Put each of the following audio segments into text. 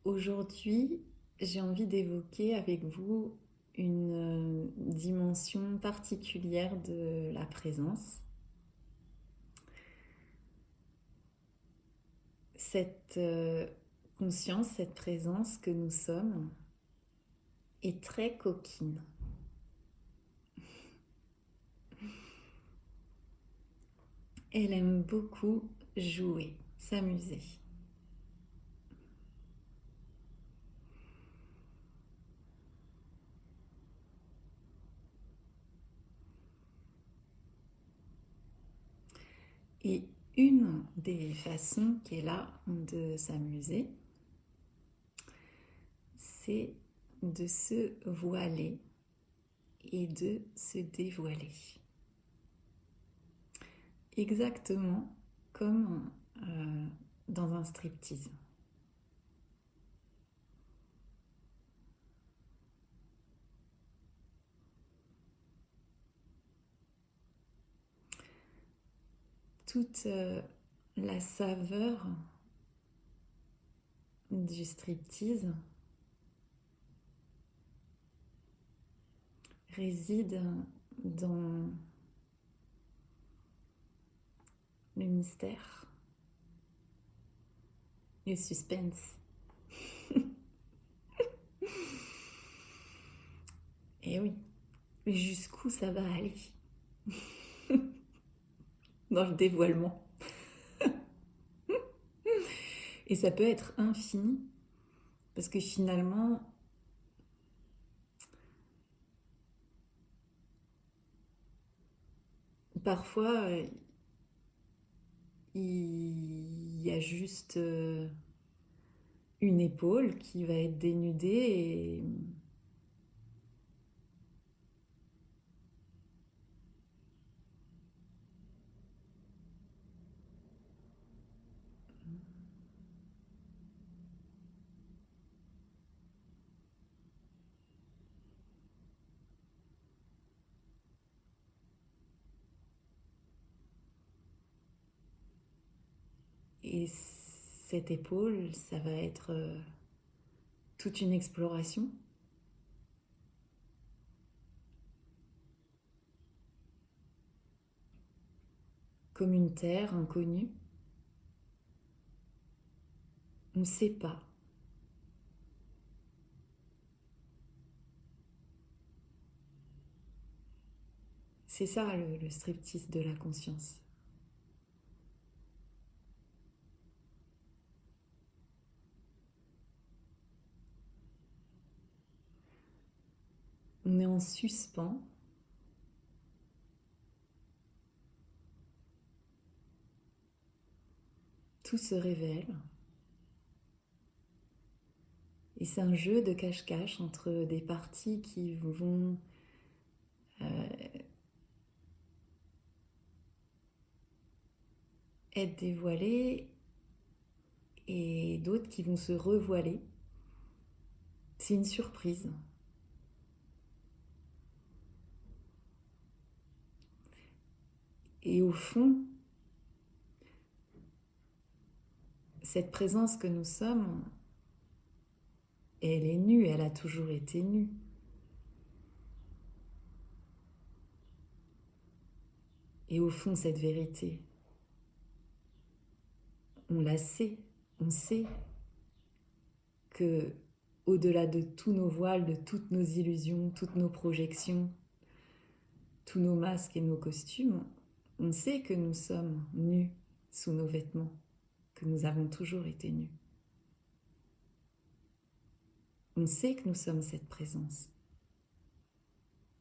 Aujourd'hui, j'ai envie d'évoquer avec vous une dimension particulière de la présence. Cette conscience, cette présence que nous sommes est très coquine. Elle aime beaucoup jouer, s'amuser. Et une des façons qu'elle a de s'amuser, c'est de se voiler et de se dévoiler. Exactement comme dans un striptease. Toute la saveur du striptease réside dans le mystère, le suspense. Et oui, jusqu'où ça va aller dans le dévoilement. Et ça peut être infini, parce que finalement, parfois, il y a juste une épaule qui va être dénudée et Et cette épaule, ça va être toute une exploration. Comme une terre inconnue. On ne sait pas. C'est ça le striptease de la conscience. On est en suspens. Tout se révèle. Et c'est un jeu de cache-cache entre des parties qui vont être dévoilées et d'autres qui vont se revoiler. C'est une surprise. Et au fond, cette présence que nous sommes, elle est nue, elle a toujours été nue. Et au fond, cette vérité, on la sait, on sait que au-delà de tous nos voiles, de toutes nos illusions, toutes nos projections, tous nos masques et nos costumes, on sait que nous sommes nus sous nos vêtements, que nous avons toujours été nus. On sait que nous sommes cette présence.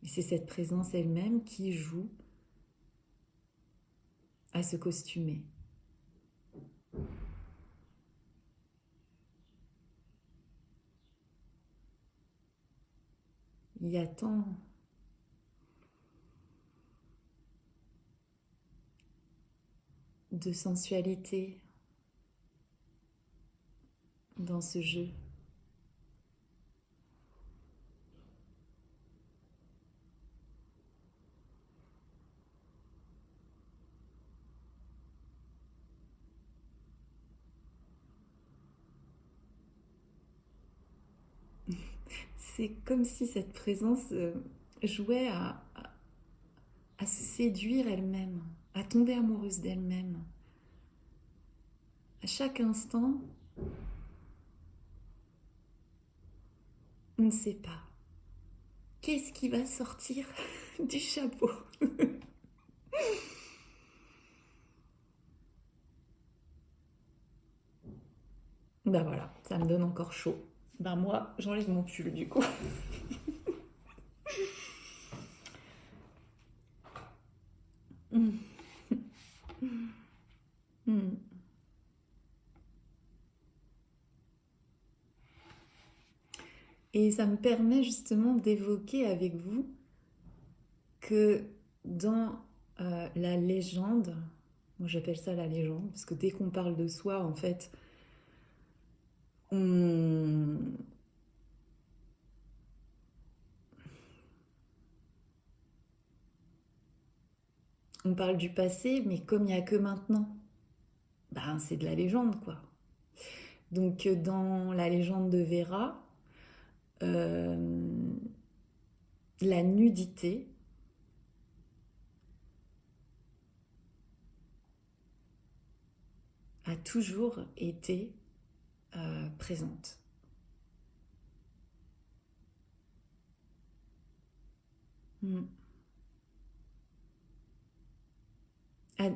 Et c'est cette présence elle-même qui joue à se costumer. Il y a tant de sensualité dans ce jeu. c'est comme si cette présence jouait à se séduire elle-même, à tomber amoureuse d'elle-même. À chaque instant, on ne sait pas. Qu'est-ce qui va sortir du chapeau? Ben voilà, ça me donne encore chaud. Ben moi, j'enlève mon pull du coup. Mm. Mm. Et ça me permet justement d'évoquer avec vous que dans la légende, moi j'appelle ça la légende, parce que dès qu'on parle de soi, en fait, on, on parle du passé, mais comme il n'y a que maintenant, ben c'est de la légende quoi. Donc dans la légende de Vera, euh, la nudité a toujours été présente. Mm.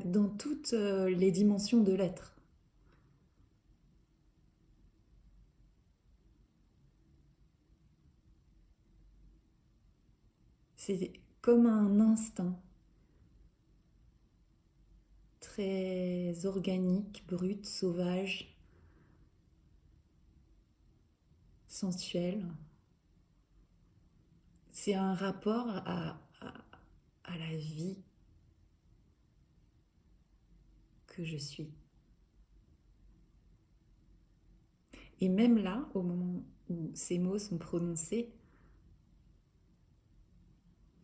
Dans toutes les dimensions de l'être. C'est comme un instinct très organique, brut, sauvage, sensuel. C'est un rapport à la vie que je suis. Et même là, au moment où ces mots sont prononcés,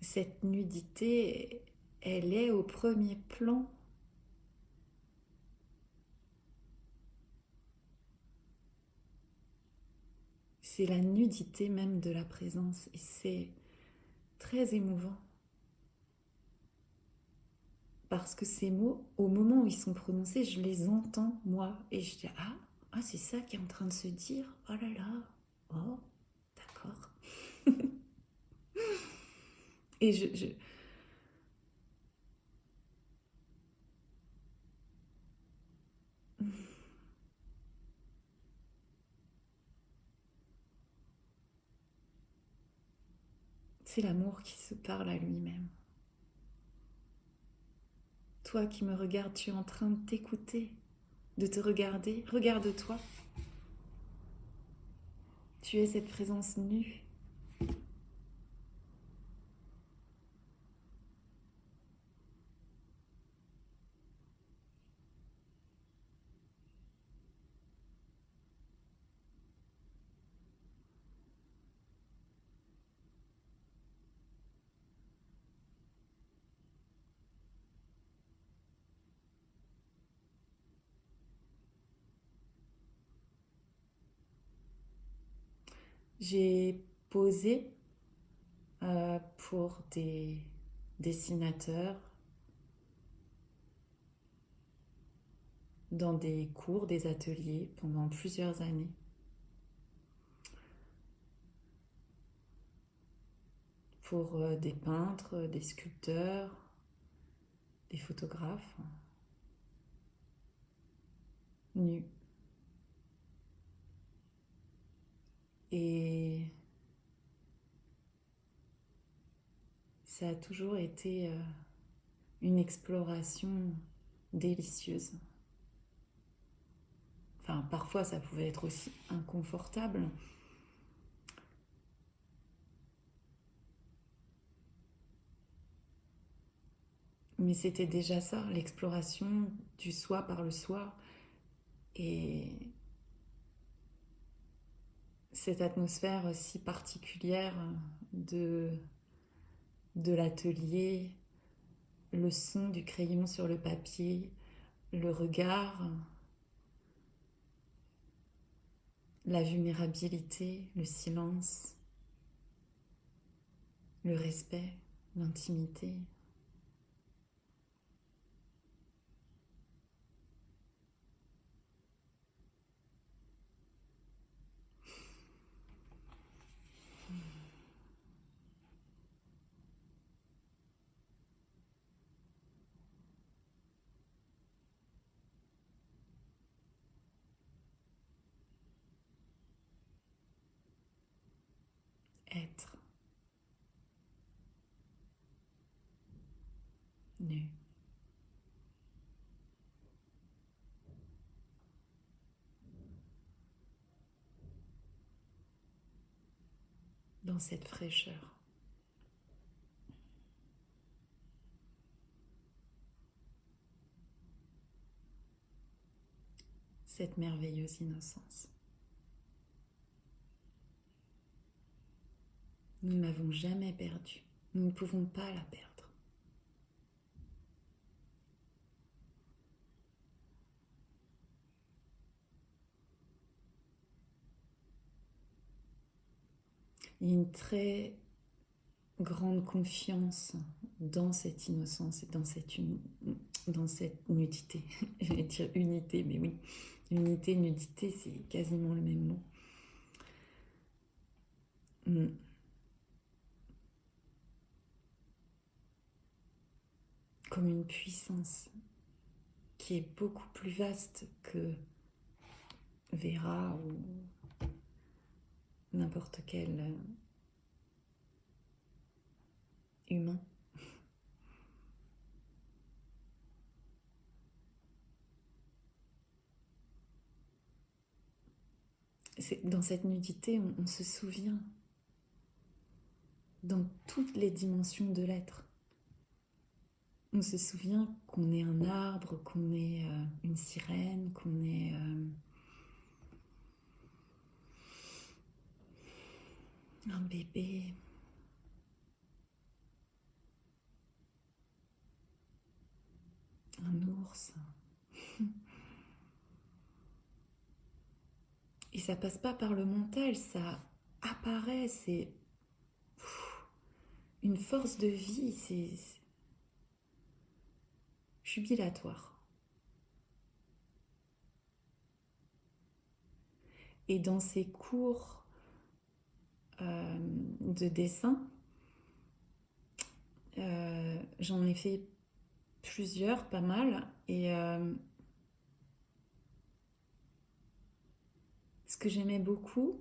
cette nudité, elle est au premier plan. C'est la nudité même de la présence et c'est très émouvant. Parce que ces mots, au moment où ils sont prononcés, je les entends moi et je dis ah c'est ça qui est en train de se dire. Oh là là, oh d'accord. Et c'est l'amour qui se parle à lui-même. Toi qui me regardes, tu es en train de t'écouter, de te regarder. Regarde-toi. Tu es cette présence nue. J'ai posé pour des dessinateurs dans des cours, des ateliers pendant plusieurs années. Pour des peintres, des sculpteurs, des photographes nus. Et ça a toujours été une exploration délicieuse. Enfin, parfois ça pouvait être aussi inconfortable. Mais c'était déjà ça, l'exploration du soi par le soi. Et cette atmosphère si particulière de, de l'atelier, le son du crayon sur le papier, le regard, la vulnérabilité, le silence. le respect, l'intimité. Être nu. Dans cette fraîcheur. Cette merveilleuse innocence. Nous ne l'avons jamais perdue. Nous ne pouvons pas la perdre. Il y a une très grande confiance dans cette innocence et dans cette nudité. J'allais dire unité, mais oui. Unité, nudité, c'est quasiment le même mot. Comme une puissance qui est beaucoup plus vaste que Vera ou n'importe quel humain. Dans cette nudité, on se souvient dans toutes les dimensions de l'être. On se souvient qu'on est un arbre, qu'on est une sirène, qu'on est un bébé. Un ours. Et ça passe pas par le mental, ça apparaît, c'est une force de vie, c'est jubilatoire. Et dans ces cours de dessin, j'en ai fait plusieurs, pas mal, et ce que j'aimais beaucoup,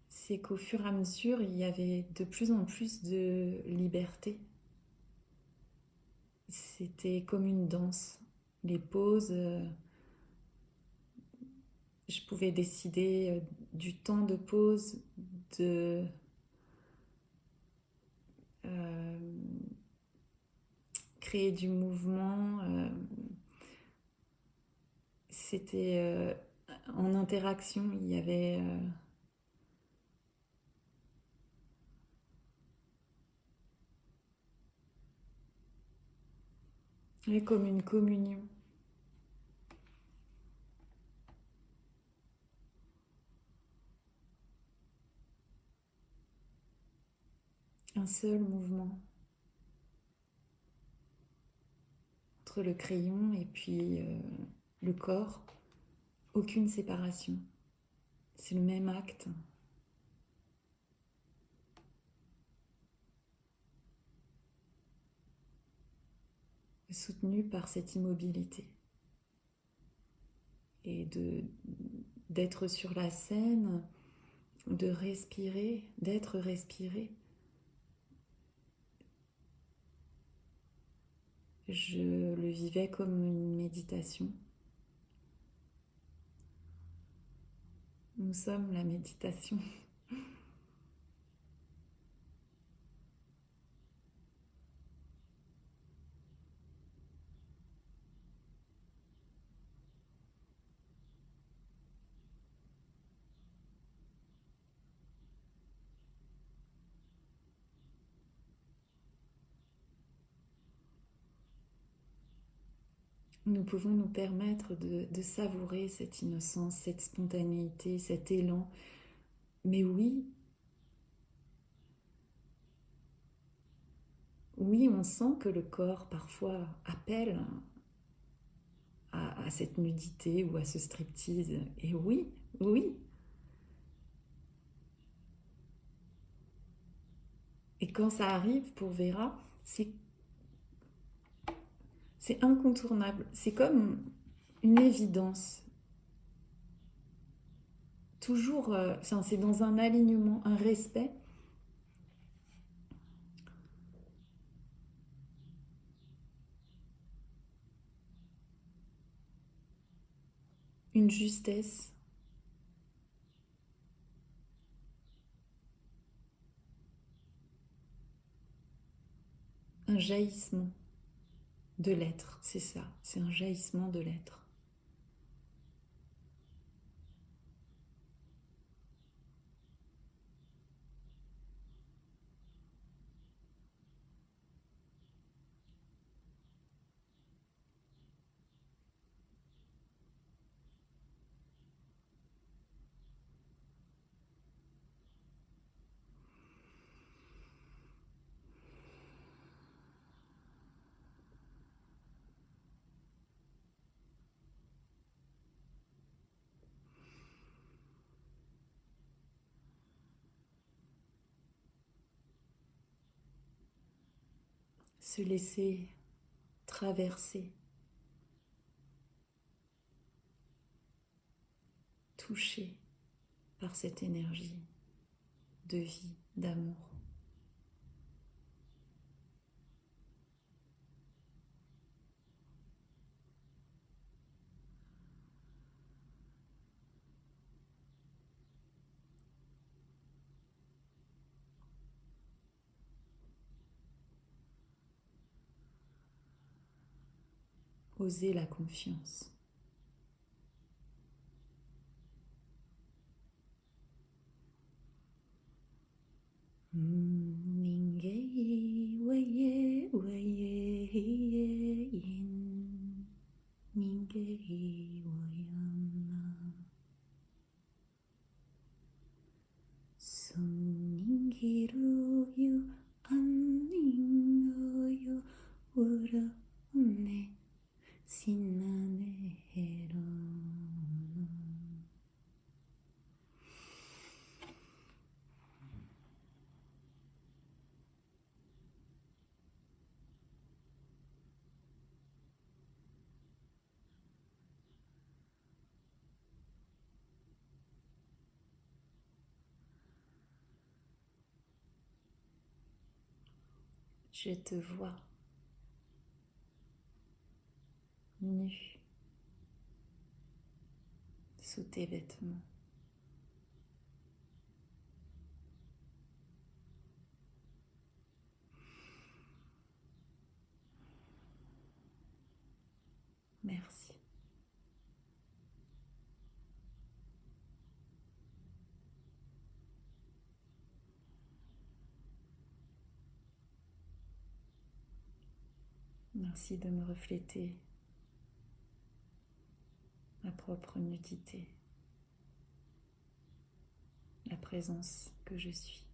c'est qu'au fur et à mesure, il y avait de plus en plus de liberté. C'était comme une danse. Les pauses, je pouvais décider du temps de pause, de créer du mouvement. C'était en interaction, il y avait comme une communion. Un seul mouvement entre le crayon et puis le corps. Aucune séparation. C'est le même acte. Soutenu par cette immobilité. Et d'être sur la scène, de respirer, d'être respiré. Je le vivais comme une méditation. Nous sommes la méditation. Nous pouvons nous permettre de savourer cette innocence, cette spontanéité, cet élan Mais oui, oui, on sent que le corps parfois appelle à cette nudité ou à ce striptease. Et oui, oui. Et quand ça arrive pour Vera, c'est incontournable. C'est comme une évidence. Toujours, c'est dans un alignement, un respect, une justesse, un jaillissement de l'être. C'est ça, c'est un jaillissement de l'être. Se laisser traverser, toucher par cette énergie de vie, d'amour. Oser la confiance. Ninguém waye waye yin ninguém wayana sunningiru yu anningoyo ura une sinane hero. Je te vois nu sous tes vêtements. Merci. Merci de me refléter ma propre nudité, la présence que je suis.